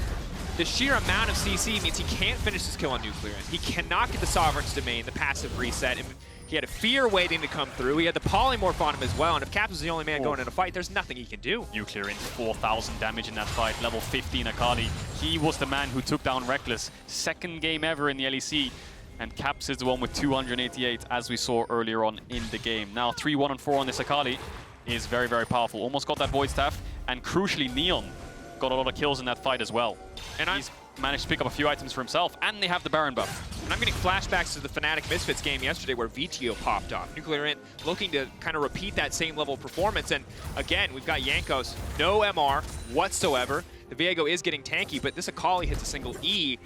the sheer amount of CC means he can't finish his kill on NUCLEARINT. He cannot get the Sovereign's Domain, the passive reset. And he had a Fear waiting to come through. He had the Polymorph on him as well. And if Caps is the only man going in a fight, there's nothing he can do. NUCLEARINT, 4,000 damage in that fight. Level 15 Akali. He was the man who took down Rekkles. Second game ever in the LEC. And Caps is the one with 288, as we saw earlier on in the game. Now 3-1-4 on this Akali is very, very powerful. Almost got that Void Staff. And crucially, Neon got a lot of kills in that fight as well. And he's managed to pick up a few items for himself, and they have the Baron buff. And I'm getting flashbacks to the Fnatic Misfits game yesterday where Viego popped off. NUCLEARINT looking to kind of repeat that same level of performance. And again, we've got Jankos, no MR whatsoever. The Viego is getting tanky, but this Akali hits a single E.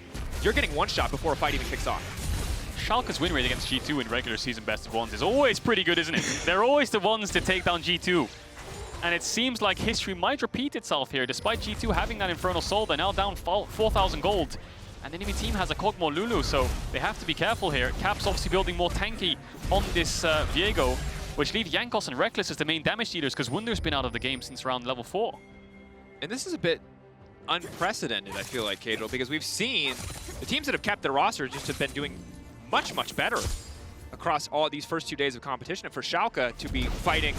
You're getting one shot before a fight even kicks off. Schalke's win rate against G2 in regular season best of ones is always pretty good, isn't it? They're always the ones to take down G2. And it seems like history might repeat itself here. Despite G2 having that Infernal Soul, they're now down 4,000 gold. And the enemy team has a Kog'Maw Lulu, so they have to be careful here. Caps obviously building more tanky on this Viego, which leave Jankos and Rekkles as the main damage dealers, because Wunder's been out of the game since around level 4. And this is a bit unprecedented, I feel like, Caedrel, because we've seen the teams that have kept their roster just have been doing much, much better across all these first 2 days of competition. And for Schalke to be fighting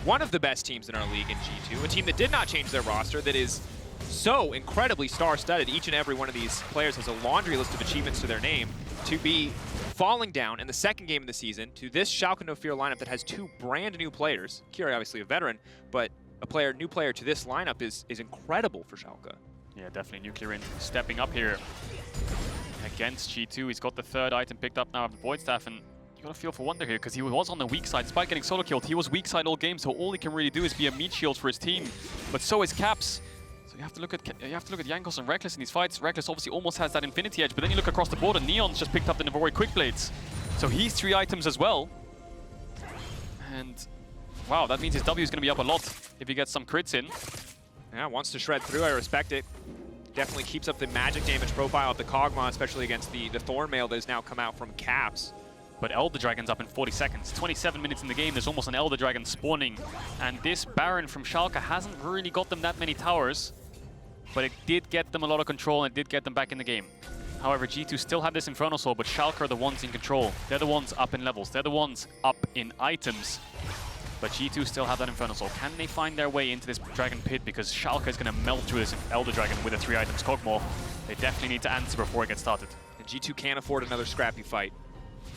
one of the best teams in our league in G2, a team that did not change their roster, that is so incredibly star-studded. Each and every one of these players has a laundry list of achievements to their name. To be falling down in the second game of the season to this Schalke No Fear lineup that has 2 brand new players, Kirei obviously a veteran, but a new player to this lineup is incredible for Schalke. Yeah, definitely NUCLEARINT stepping up here against G2. He's got the 3rd item picked up now of the Void Staff, and got a feel for Wunder here, because he was on the weak side. Despite getting solo killed, he was weak side all game, so all he can really do is be a meat shield for his team. But so is Caps. So you have to look at Jankos and Rekkles in these fights. Rekkles obviously almost has that Infinity Edge, but then you look across the board and Neon's just picked up the Navori Quickblades. So he's 3 items as well. And wow, that means his W is going to be up a lot if he gets some crits in. Yeah, wants to shred through, I respect it. Definitely keeps up the magic damage profile of the Kog'Maw, especially against the Thornmail that has now come out from Caps. But Elder Dragon's up in 40 seconds. 27 minutes in the game, there's almost an Elder Dragon spawning. And this Baron from Schalke hasn't really got them that many towers. but it did get them a lot of control and it did get them back in the game. However, G2 still have this Infernal Soul, but Schalke are the ones in control. They're the ones up in levels. They're the ones up in items. But G2 still have that Infernal Soul. Can they find their way into this Dragon Pit? Because Schalke is going to melt through this Elder Dragon with the 3 items Kog'Maw. They definitely need to answer before it gets started. And G2 can't afford another scrappy fight.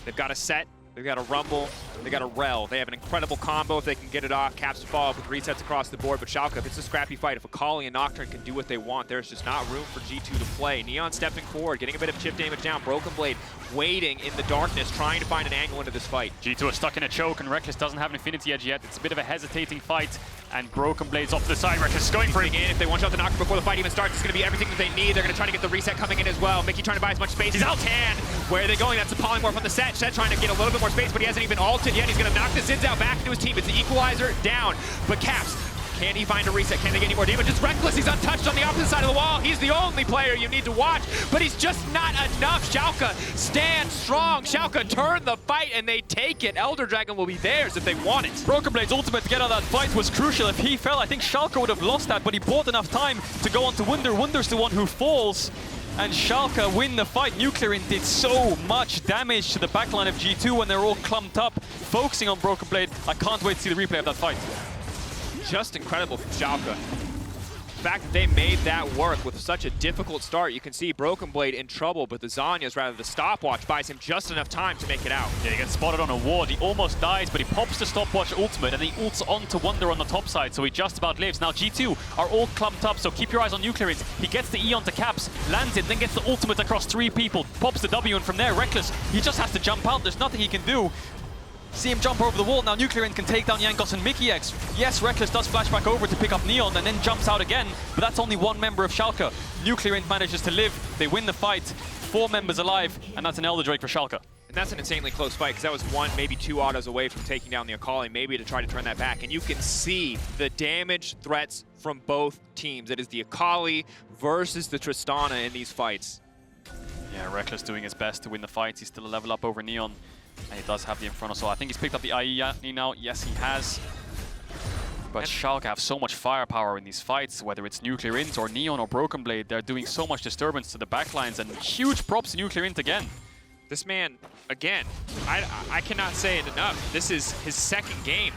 They've got a Sett, they've got a Rumble, they've got a Rell. They have an incredible combo if they can get it off. Caps to follow up with resets across the board. But Schalke, if it's a scrappy fight, if Akali and Nocturne can do what they want, there's just not room for G2 to play. Neon stepping forward, getting a bit of chip damage down. BrokenBlade waiting in the darkness, trying to find an angle into this fight. G2 are stuck in a choke, and Rekkles doesn't have an Infinity Edge yet. It's a bit of a hesitating fight, and BrokenBlade's off to the side. Rekkles is going for it. In. If they one-shot the Nocturne before the fight even starts, it's going to be everything that they need. They're going to try to get the reset coming in as well. Mikyx trying to buy as much space as he can. Where are they going? That's a polymorph on the Sett. Sett trying to get a little bit more space, but he hasn't even ulted yet. He's going to knock the Zins out back into his team. It's the equalizer down. But Caps, can he find a reset? Can they get any more damage? It's Rekkles. He's untouched on the opposite side of the wall. He's the only player you need to watch, but he's just not enough. Schalke stand strong. Schalke turn the fight, and they take it. Elder Dragon will be theirs if they want it. BrokenBlade's ultimate to get out of that fight was crucial. If he fell, I think Schalke would have lost that, but he bought enough time to go on to Wunder. Wunder's the one who falls, and Schalke win the fight. NUCLEARINT did so much damage to the backline of G2 when they're all clumped up, focusing on BrokenBlade. I can't wait to see the replay of that fight. Just incredible from Schalke. The fact that they made that work with such a difficult start, you can see BrokenBlade in trouble, but the Zhonya's, rather the stopwatch, buys him just enough time to make it out. Yeah, he gets spotted on a ward. He almost dies, but he pops the stopwatch ultimate, and he ults onto Wunder on the top side, so he just about lives. Now G2 are all clumped up, so keep your eyes on NUCLEARINT. He gets the E onto Caps, lands it, then gets the ultimate across 3 people, pops the W, and from there, Rekkles, he just has to jump out. There's nothing he can do. See him jump over the wall. Now NUCLEARINT can take down Jankos and Mikyx. Yes, Rekkles does flash back over to pick up Neon and then jumps out again, but that's only 1 member of Schalke. NUCLEARINT manages to live. They win the fight. 4 members alive, and that's an Elder Drake for Schalke. And that's an insanely close fight, because that was 1, maybe 2 autos away from taking down the Akali, maybe to try to turn that back. And you can see the damage threats from both teams. It is the Akali versus the Tristana in these fights. Yeah, Rekkles doing his best to win the fight. He's still a level up over Neon. And he does have the Infernal Soul. I think he's picked up the IE now. Yes, he has. But Schalke have so much firepower in these fights, whether it's NUCLEARINT or Neon or BrokenBlade. They're doing so much disturbance to the backlines, and huge props to NUCLEARINT again. This man, again, I cannot say it enough. This is his 2nd game.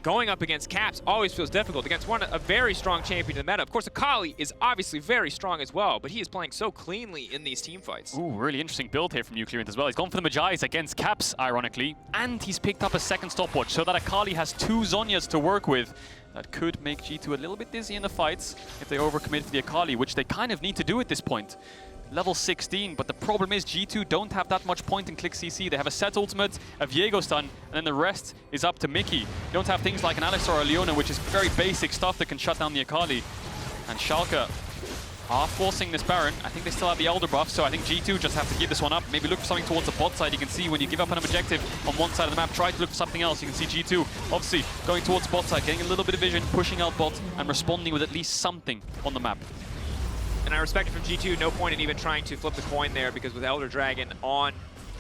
Going up against Caps always feels difficult. Against a very strong champion in the meta. Of course, Akali is obviously very strong as well, but he is playing so cleanly in these team fights. Ooh, really interesting build here from NUCLEARINT as well. He's gone for the Magi's against Caps, ironically, and he's picked up a 2nd stopwatch, so that Akali has 2 Zhonyas to work with. That could make G2 a little bit dizzy in the fights if they overcommit to the Akali, which they kind of need to do at this point. Level 16, but the problem is G2 don't have that much point and click CC. They have a Sett ultimate, a Viego stun, and then the rest is up to Mikyx. You don't have things like an Analysts or a Leona, which is very basic stuff that can shut down the Akali. And Schalke are forcing this Baron. I think they still have the Elder buff, so I think G2 just have to give this one up. Maybe look for something towards the bot side. You can see when you give up an objective on one side of the map, try to look for something else. You can see G2 obviously going towards bot side, getting a little bit of vision, pushing out bot, and responding with at least something on the map. And I respect it from G2, no point in even trying to flip the coin there, because with Elder Dragon on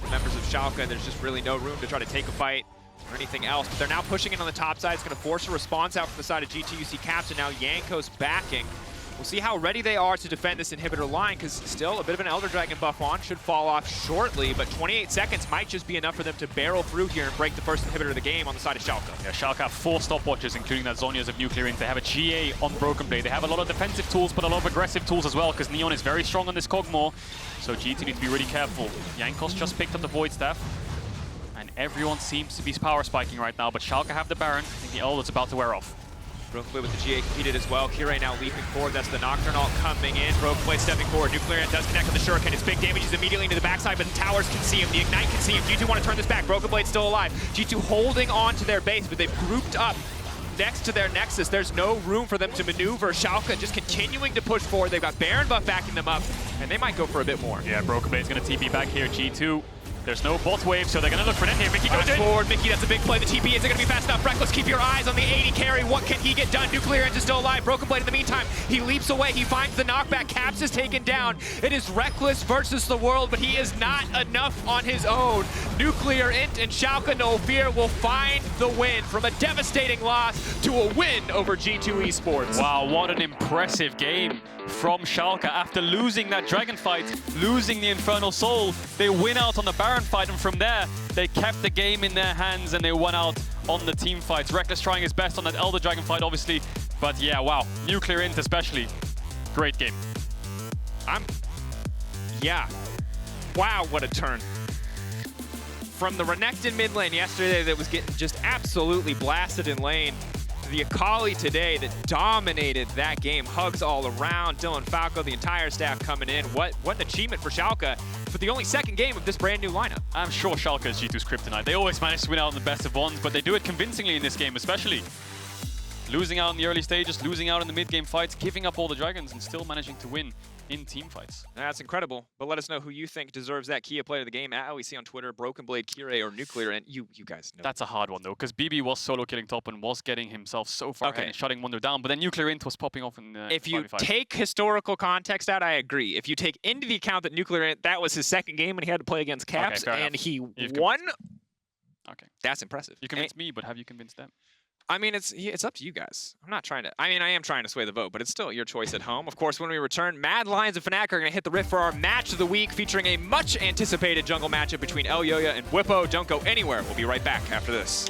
the members of Schalke, there's just really no room to try to take a fight or anything else. But they're now pushing in on the top side. It's going to force a response out from the side of G2. You see Caps and now Jankos backing. We'll see how ready they are to defend this inhibitor line, because still a bit of an Elder Dragon buff on, should fall off shortly, but 28 seconds might just be enough for them to barrel through here and break the first inhibitor of the game on the side of Schalke. Yeah, Schalke have 4 stopwatches, including that Zhonya's of NUCLEARINT. They have a GA on BrokenBlade. They have a lot of defensive tools, but a lot of aggressive tools as well, because Neon is very strong on this Kog'Maw, so G2 need to be really careful. Jankos just picked up the Void Staff, and everyone seems to be power spiking right now, but Schalke have the Baron. I think the Elder's about to wear off. BrokenBlade with the GA competed as well. Kirei now leaping forward. That's the Nocturne ult coming in. BrokenBlade stepping forward. NUCLEARINT does connect with the Shuriken. It's big damage. He's immediately into the backside, but the towers can see him. The Ignite can see him. G2 want to turn this back. BrokenBlade's still alive. G2 holding on to their base, but they've grouped up next to their Nexus. There's no room for them to maneuver. Schalke just continuing to push forward. They've got Baron buff backing them up, and they might go for a bit more. Yeah, BrokenBlade's going to TP back here. G2 There's no bot wave, so they're going to look for an end here. Mikyx goes Fast in. forward, Mikyx, that's a big play. The TP isn't going to be fast enough. Rekkles, keep your eyes on the AD carry. What can he get done? NUCLEARINT is still alive. BrokenBlade in the meantime. He leaps away. He finds the knockback. Caps is taken down. It is Rekkles versus the world, but he is not enough on his own. NUCLEARINT and Schalke No Fear will find the win from a devastating loss to a win over G2 Esports. Wow, what an impressive game from Schalke. After losing that dragon fight, losing the Infernal Soul, they win out on the Baron fight, and from there, they kept the game in their hands and they won out on the team fights. Rekkles trying his best on that Elder Dragon fight, obviously, but yeah, wow. NUCLEARINT especially, great game. Yeah. Wow, what a turn. From the Renekton mid lane yesterday that was getting just absolutely blasted in lane, the Akali today that dominated that game. Hugs all around. Dylan Falco, the entire staff coming in. What an achievement for Schalke for the only second game of this brand new lineup. I'm sure Schalke is G2's kryptonite. They always manage to win out in the best of ones, but they do it convincingly in this game, especially. Losing out in the early stages, losing out in the mid-game fights, giving up all the dragons, and still managing to win in team fights. That's incredible. But let us know who you think deserves that Kia player of the game at LEC on Twitter, BrokenBlade, Kirei, or NUCLEARINT. You guys know. That's a hard one, though, because BB was solo killing top and was getting himself so far ahead and shutting Wunder down, but then NUCLEARINT was popping off in the If you take historical context out, I agree. If you take into the account that NUCLEARINT, that was his second game when he had to play against Caps, and he won, that's impressive. You convinced me, but have you convinced them? I mean, it's up to you guys. I'm not trying to. I mean, I am trying to sway the vote, but it's still your choice at home. Of course, when we return, Mad Lions and Fnatic are going to hit the rift for our match of the week, featuring a much-anticipated jungle matchup between Elyoya and Whippo. Don't go anywhere. We'll be right back after this.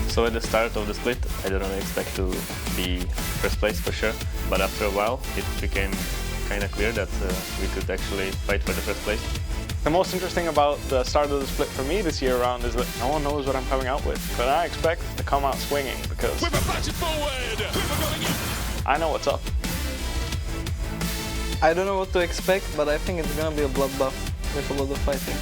So at the start of the split, I didn't expect to be first place for sure, but after a while, it became kind of clear that we could actually fight for the first place. The most interesting about the start of the split for me this year around is that no one knows what I'm coming out with, but I expect to come out swinging because I know what's up. I don't know what to expect, but I think it's gonna be a bloodbath with a lot of fighting.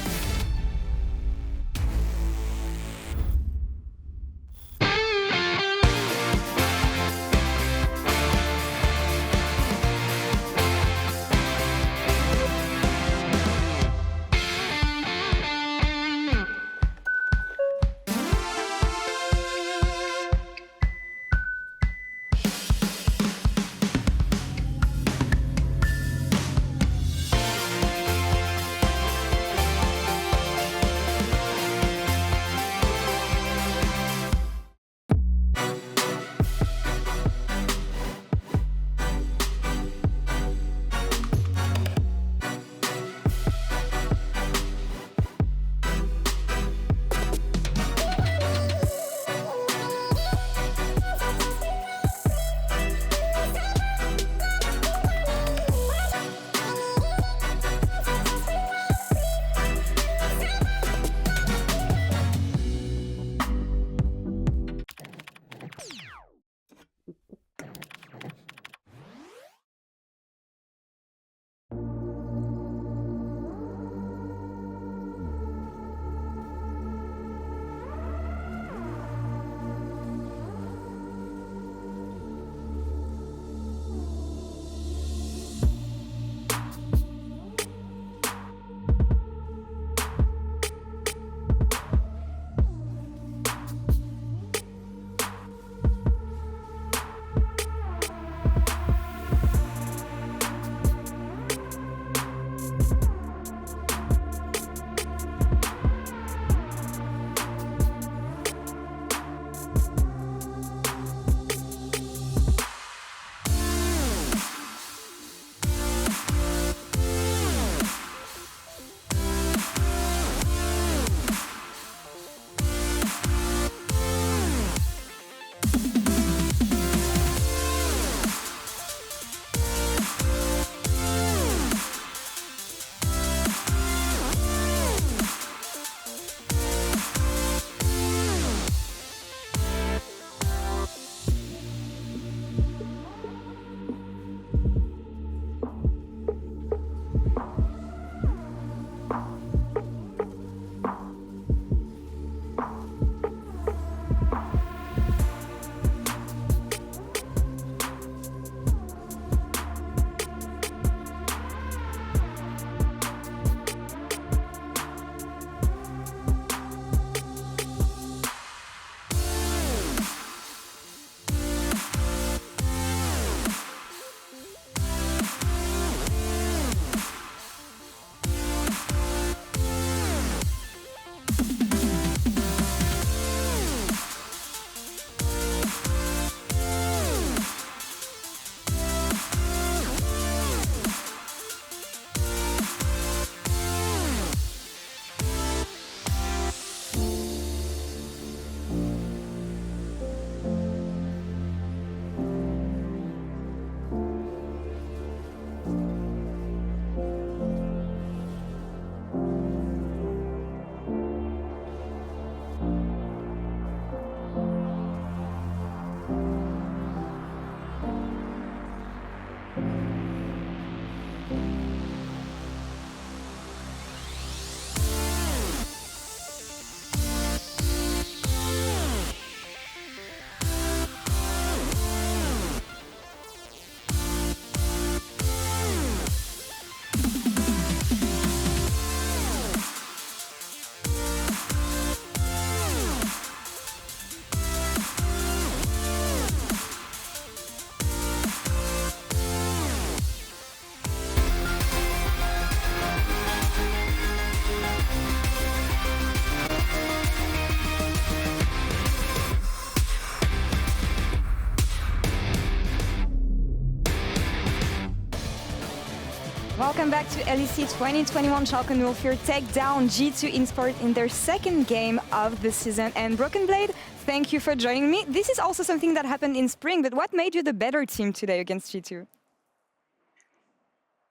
Welcome back to LEC 2021. Schalke 04 take down G2 Esports in their second game of the season. And BrokenBlade, thank you for joining me. This is also something that happened in spring, but what made you the better team today against G2?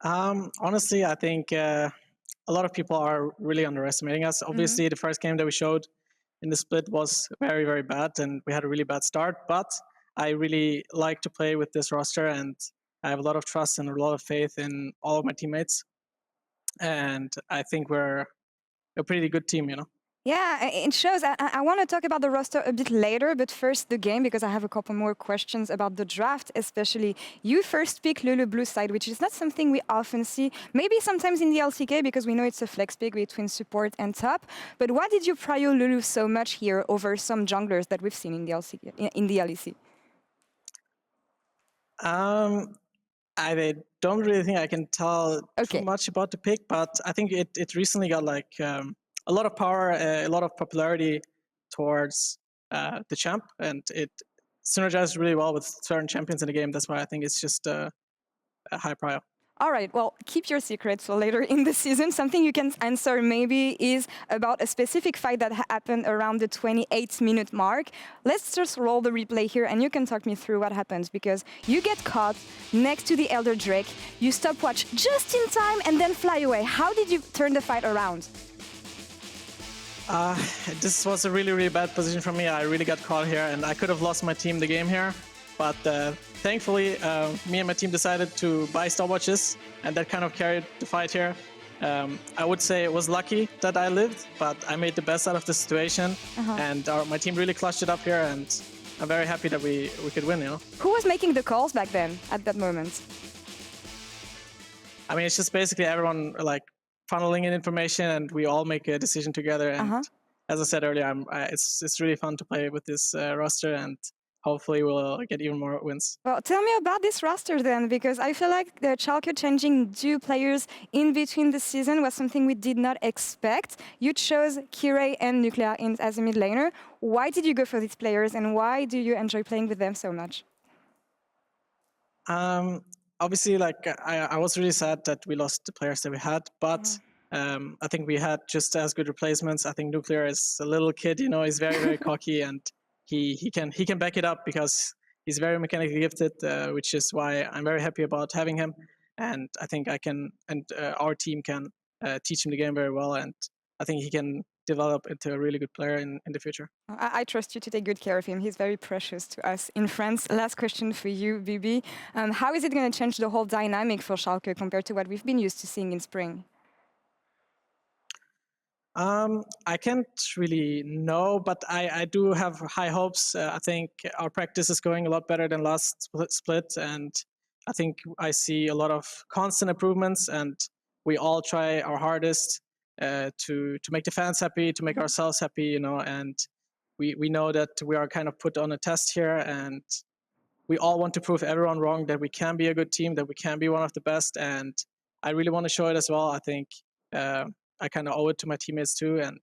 Honestly, I think a lot of people are really underestimating us. Obviously, the first game that we showed in the split was very, very bad, and we had a really bad start. But I really like to play with this roster, and I have a lot of trust and a lot of faith in all of my teammates. And I think we're a pretty good team, you know. Yeah, it shows. I want to talk about the roster a bit later, but first the game, because I have a couple more questions about the draft, especially. You first pick Lulu blue side, which is not something we often see. Maybe sometimes in the LCK, because we know it's a flex pick between support and top. But why did you prio Lulu so much here over some junglers that we've seen in the LCK, in the LEC? I don't really think I can tell too much about the pick, but I think it recently got like a lot of power, a lot of popularity towards the champ, and it synergizes really well with certain champions in the game. That's why I think it's just a high prio. All right, well, keep your secrets for later in the season. Something you can answer maybe is about a specific fight that happened around the 28-minute mark. Let's just roll the replay here and you can talk me through what happens, because you get caught next to the Elder Drake, you stopwatch just in time and then fly away. How did you turn the fight around? This was a really, really bad position for me. I really got caught here and I could have lost my team the game here. But thankfully, me and my team decided to buy stopwatches, and that kind of carried the fight here. I would say it was lucky that I lived, but I made the best out of the situation, and my team really clutched it up here, and I'm very happy that we could win, you know. Who was making the calls back then, at that moment? I mean, it's just basically everyone like funneling in information, and we all make a decision together. And as I said earlier, it's really fun to play with this roster, and hopefully we'll get even more wins. Well, tell me about this roster then, because I feel like the Schalke changing 2 players in between the season was something we did not expect. You chose Kirei and NUCLEARINT as a mid laner. Why did you go for these players, and why do you enjoy playing with them so much? Obviously, like I was really sad that we lost the players that we had, but I think we had just as good replacements. I think NUCLEAR is a little kid, you know, he's very, very cocky, and he can back it up because he's very mechanically gifted, which is why I'm very happy about having him. And I think I can, and our team can teach him the game very well, and I think he can develop into a really good player in the future. I trust you to take good care of him. He's very precious to us in France. Last question for you, Bibi. How is it going to change the whole dynamic for Schalke compared to what we've been used to seeing in spring? I can't really know, but I do have high hopes. I think our practice is going a lot better than last split, and I think I see a lot of constant improvements, and we all try our hardest to make the fans happy, to make ourselves happy, you know, and we know that we are kind of put on a test here, and we all want to prove everyone wrong that we can be a good team, that we can be one of the best, and I really want to show it as well. I think I kind of owe it to my teammates too, and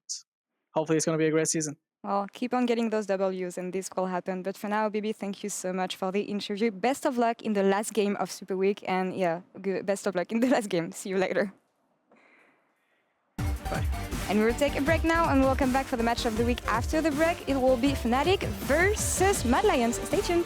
hopefully it's going to be a great season. Well, keep on getting those Ws, and this will happen. But for now, Bibi, thank you so much for the interview. Best of luck in the last game of Super Week, and yeah, best of luck in the last game. See you later. Bye. And we will take a break now, and we'll come back for the match of the week after the break. It will be Fnatic versus Mad Lions. Stay tuned.